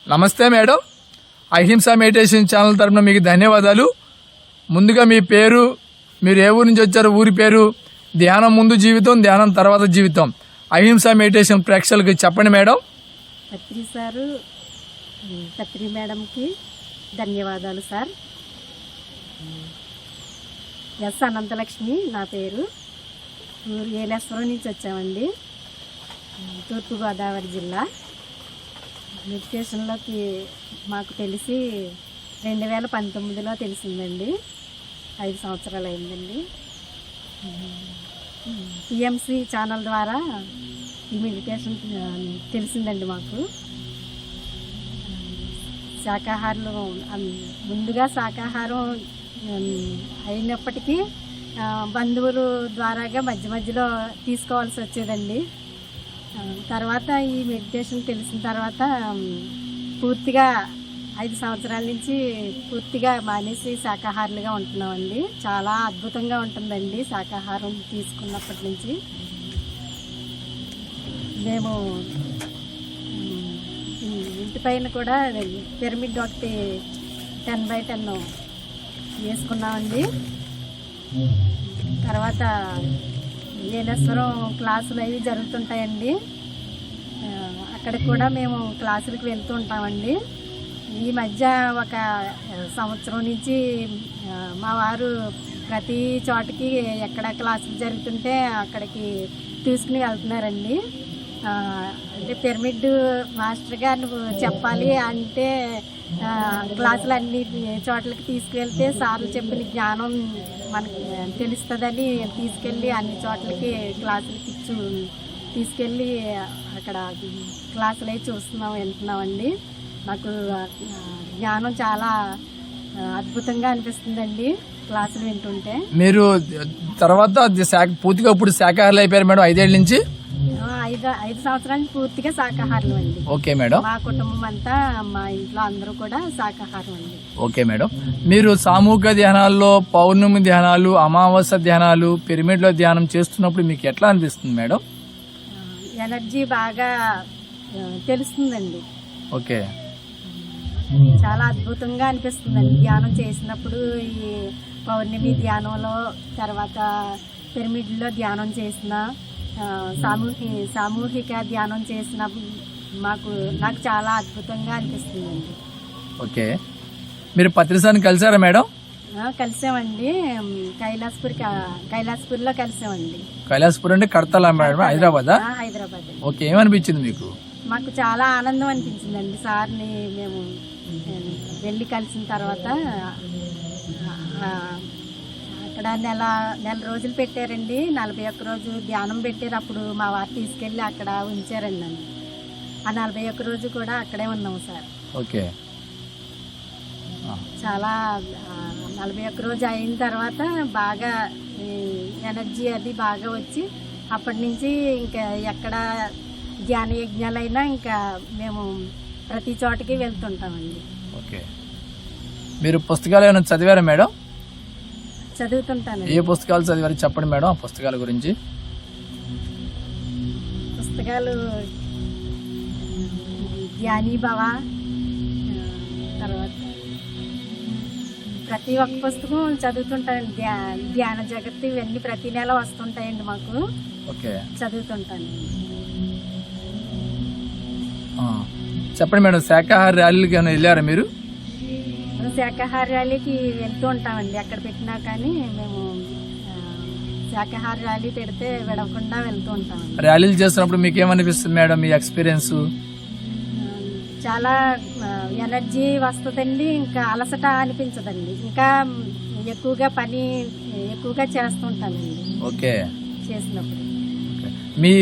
నమస్తే మేడం, అహింస meditation channel తరపున మీకు ధన్యవాదాలు. ముందుగా మీ పేరు, మీరు ఏ ఊరి నుంచి వచ్చారు, ఊరి పేరు, ధ్యానం ముందు జీవితం, ధ్యానం తర్వాత జీవితం, అహింస మెడిటేషన్ ప్రేక్షకులకి చెప్పండి మేడం. పత్రి సారు, పత్రి మేడంకి ధన్యవాదాలు సార్. ఎస్ అనంతలక్ష్మి నా పేరు. ఊరు ఏలేశ్వరం నుంచి వచ్చామండి, తూర్పుగోదావరి జిల్లా. మెడిటేషన్లోకి మాకు తెలిసి 2019లో తెలిసిందండి. 5 సంవత్సరాలు అయిందండి. పిఎంసి ఛానల్ ద్వారా ఈ మెడిటేషన్ తెలిసిందండి మాకు. శాకాహారులు ముందుగా శాకాహారం అయినప్పటికీ బంధువులు ద్వారాగా మధ్య మధ్యలో తీసుకోవాల్సి వచ్చేదండి. తర్వాత ఈ మెడిటేషన్ తెలిసిన తర్వాత పూర్తిగా 5 సంవత్సరాల నుంచి పూర్తిగా మానేసి శాకాహారులుగా ఉంటున్నామండి. చాలా అద్భుతంగా ఉంటుందండి శాకాహారం తీసుకున్నప్పటి నుంచి. మేము ఇంటి పైన కూడా పిరమిడ్ ఒకటి 10x10 వేసుకున్నామండి. తర్వాత ఏలేశ్వరం క్లాసులు అవి జరుగుతుంటాయండి, అక్కడికి కూడా మేము క్లాసులకు వెళ్తూ ఉంటామండి. ఈ మధ్య ఒక సంవత్సరం నుంచి మా వారు ప్రతి చోటకి ఎక్కడ క్లాసులు జరుగుతుంటే అక్కడికి తీసుకుని వెళ్తున్నారండి. అంటే పిరమిడ్ మాస్టర్ గారు చెప్పాలి అంటే క్లాసులు అన్ని చోట్లకి తీసుకువెళ్తే సార్లు చెప్పిన జ్ఞానం మనకి తెలుస్తుందని తీసుకెళ్ళి అన్ని చోట్లకి క్లాసులకి తీసుకెళ్ళి అక్కడ క్లాసులు అవి చూస్తున్నాం, వింటున్నామండి. నాకు జ్ఞానం చాలా అద్భుతంగా అనిపిస్తుందండి క్లాసులు వింటుంటే. మీరు తర్వాత పూర్తిగా ఇప్పుడు శాకాహారులు అయిపోయారు మేడం 5 ఏళ్ళ నుంచి? 5 సంవత్సరానికి పూర్తిగా శాకాహారం అండి. Okay madam. మా కుటుంబం అంతా, మా ఇంట్లో అందరూ కూడా శాకాహారం అండి. Okay madam. మీరు సామూహిక ధ్యానాల్లో, పౌర్ణమి ధ్యానాలు, అమావాస్య ధ్యానాలు, పిరమిడ్లో ధ్యానం చేస్తున్నప్పుడు మీకు ఎట్లా అనిపిస్తుంది మేడం? ఎనర్జీ బాగా తెలుస్తుందండి. ఓకే, చాలా అద్భుతంగా అనిపిస్తుందండి ధ్యానం చేసినప్పుడు. ఈ పౌర్ణమి ధ్యానంలో, తర్వాత పిరమిడ్లో ధ్యానం చేసిన, సామూహిక ధ్యానం చేసిన నాకు చాలా అద్భుతంగా అనిపిస్తుందండి. ఓకే, మీరు పత్రిసాన్ని కలిసారా మేడం? కలిసామండి, కైలాసపూర్లో కలిసామండి. కైలాసపూర్ అంటే కడతాల మేడం, హైదరాబాద్? హైదరాబాద్. ఓకే, ఏమనిపించింది మీకు? మాకు చాలా ఆనందం అనిపించిందండి సార్ని మేము వెళ్ళి కలిసిన తర్వాత. అక్కడ నెల రోజులు పెట్టారండి, 41 రోజు ధ్యానం పెట్టారు. అప్పుడు మా వారు తీసుకెళ్ళి అక్కడ ఉంచారండి నన్ను. ఆ 41 రోజు కూడా అక్కడే ఉన్నాము సార్. ఓకే, చాలా 41 రోజు అయిన తర్వాత బాగా ఎనర్జీ అది బాగా వచ్చి అప్పటి నుంచి ఇంకా ఎక్కడ ధ్యాన యజ్ఞాలైనా ఇంకా మేము ప్రతి చోటకి వెళ్తుంటామండి. ఓకే, మీరు పుస్తకాలు ఏమైనా చదివారా మేడం? చదువుతుంటాను. ఏ పుస్తకాలు చదివారు చెప్పండి మేడం, ఆ పుస్తకాల గురించి. పుస్తకాలు జ్ఞాని భవ, తర్వాత ప్రతి ఒక్క పుస్తకం చదువుతుంటాను. ధ్యాన జగత్తు ఇవన్నీ ప్రతి నెల వస్తుంటాయండి మాకు. ఓకే, చదువుతుంటాను. చెప్పండి మేడం, శాకాహార ర్యాలీకి ఏమైనా వెళ్ళారా మీరు? శాకాహార ర్యాలీకి వెళ్తూ ఉంటామండి. అక్కడ పెట్టినా కానీ మేము శాకాహార ర్యాలీ పెడితే విడవకుండా వెళ్తూ ఉంటామండి. ర్యాలీలు చేస్తున్నప్పుడు మీకు ఏమనిపిస్తుంది మేడం, మీ ఎక్స్పీరియన్స్? చాలా ఎనర్జీ వస్తుందండి, ఇంకా అలసట అనిపించదండి. ఇంకా ఎక్కువగా పని ఎక్కువగా చేస్తుంటానండి. ఓకే, చేసినప్పుడు మీ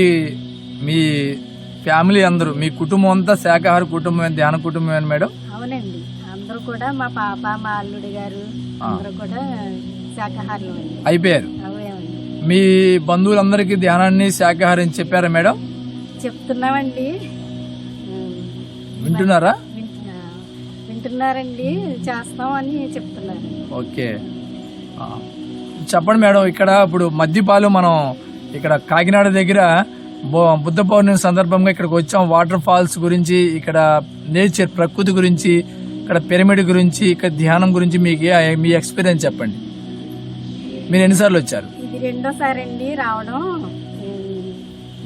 ఫ్యామిలీ అందరూ, మీ కుటుంబం అంతా శాకాహార కుటుంబం, ధ్యాన కుటుంబం మేడం? అవునండి, అందరూ కూడా మా పాప, మా అల్లుడి గారు అందరూ కూడా శాకాహారులు అయిపోయారు. మీ బంధువులందరికీ ధ్యానాన్ని, శాకాహారం చెప్పారా మేడం? చెప్తున్నామండి. వింటున్నారా? వింటున్నారండి, చేస్తామని చెప్తున్నారు. ఓకే, చెప్పండి మేడం. ఇక్కడ ఇప్పుడు మద్దిపాలు, మనం ఇక్కడ కాకినాడ దగ్గర బుద్ధ పౌర్ణమి సందర్భంగా ఇక్కడికి వచ్చాం. వాటర్ ఫాల్స్ గురించి, ఇక్కడ నేచర్ ప్రకృతి గురించి, ఇక్కడ పిరమిడ్ గురించి, ఇక్కడ ధ్యానం గురించి మీకు మీ ఎక్స్పీరియన్స్ చెప్పండి. మీరు ఎన్నిసార్లు వచ్చారు? ఇది రెండోసారి అండి రావడం.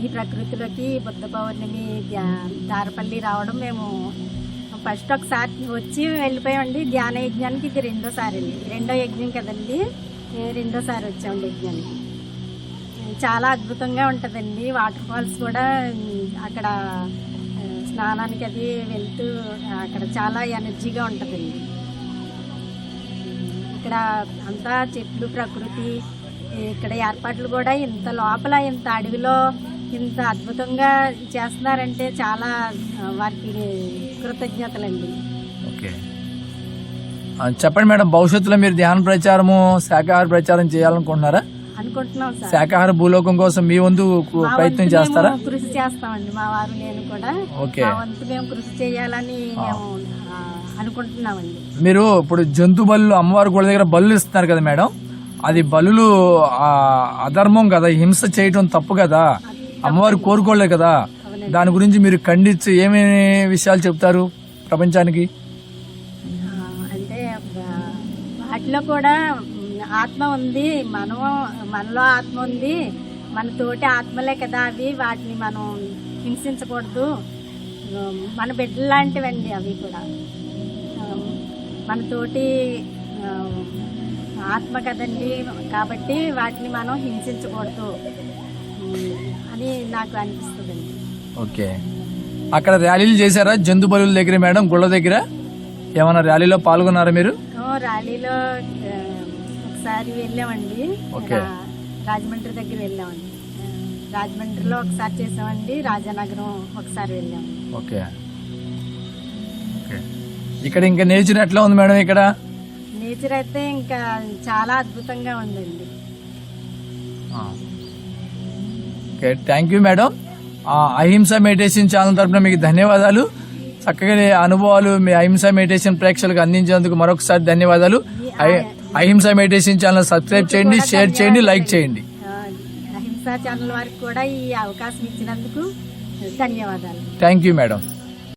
ఈ ప్రకృతిలోకి బుద్ధ పౌర్ణమి దారపల్లి రావడం. మేము ఫస్ట్ ఒకసారి వచ్చి వెళ్ళిపోయామండి ధ్యాన యజ్ఞానికి. ఇది రెండోసారి అండి, రెండో యజ్ఞం కదండి, రెండోసారి వచ్చామండి యజ్ఞానికి. చాలా అద్భుతంగా ఉంటుందండి. వాటర్ ఫాల్స్ కూడా అక్కడ స్నానానికి అది వెళ్తూ అక్కడ చాలా ఎనర్జీగా ఉంటుందండి. ఇక్కడ అంతా చెట్లు, ప్రకృతి, ఇక్కడ ఏర్పాట్లు కూడా ఇంత లోపల ఇంత అడవిలో ఇంత అద్భుతంగా చేస్తున్నారంటే చాలా వారికి కృతజ్ఞతలండి. ఓకే, చెప్పండి మేడం, భవిష్యత్తులో మీరు ధ్యాన ప్రచారము, శాకాహార ప్రచారం చేయాలనుకుంటున్నారా? అనుకుంటున్నాం సార్. శాకాహార భూలోకం కోసం మీ వంతు ప్రయత్నం చేస్తారా? కృషి చేస్తామండి, మా వారు నేను కూడా. ఓకే, మా వంతు మేము కృషి చేయాలని మేము అనుకుంటున్నామండి. మీరు ఇప్పుడు జంతు బలులు, అమ్మవారి గుడి దగ్గర బలులు ఇస్తున్నారు కదా మేడం, అది బలులు అధర్మం కదా, హింస చేయటం తప్పు కదా, అమ్మవారు కోరుకోలేదు కదా, దాని గురించి మీరు ఖండించి ఏమేమి విషయాలు చెప్తారు ప్రపంచానికి? అంటే వాటిలో కూడా ఆత్మ ఉంది, మనలో ఆత్మ ఉంది, మన తోటి ఆత్మలే కదా అవి, వాటిని మనం హింసించకూడదు. మన బిడ్డలు లాంటివండి అవి కూడా, మన తోటి ఆత్మ కదండి, కాబట్టి వాటిని మనం హింసించకూడదు అని నాకు అనిపిస్తుందండి. ఓకే, అక్కడ ర్యాలీలు చేశారా జంతు బలుల దగ్గర మేడం, గుళ్ళ దగ్గర ఏమైనా ర్యాలీలో పాల్గొన్నారా మీరు? ర్యాలీలో ఒకసారి వెళ్ళామండి, రాజమండ్రి దగ్గర వెళ్ళామండి. రాజమండ్రిలో ఒకసారి చేసామండి, రాజానగరం ఒకసారి వెళ్ళాము. ఓకే, ఇక్కడ ఇంకా నేచర్ ఎట్లా ఉంది మేడం? ఇక్కడ నేచర్ అయితే ఇంకా చాలా అద్భుతంగా ఉందండి. Okay, thank you madam. అహింస మెడిటేషన్ ఛానల్ తరఫున మీకు ధన్యవాదాలు. చక్కగా అనుభవాలు మీ అహింస మెడిటేషన్ ప్రేక్షకులకు అందించేందుకు మరొకసారి ధన్యవాదాలు. అహింస మెడిటేషన్ ఛానల్ సబ్స్క్రైబ్ చేయండి, షేర్ చేయండి, లైక్ చేయండి. అహింస ఛానల్ వారికి కూడా ఈ అవకాశం ఇచ్చినందుకు ధన్యవాదాలు. Thank you madam.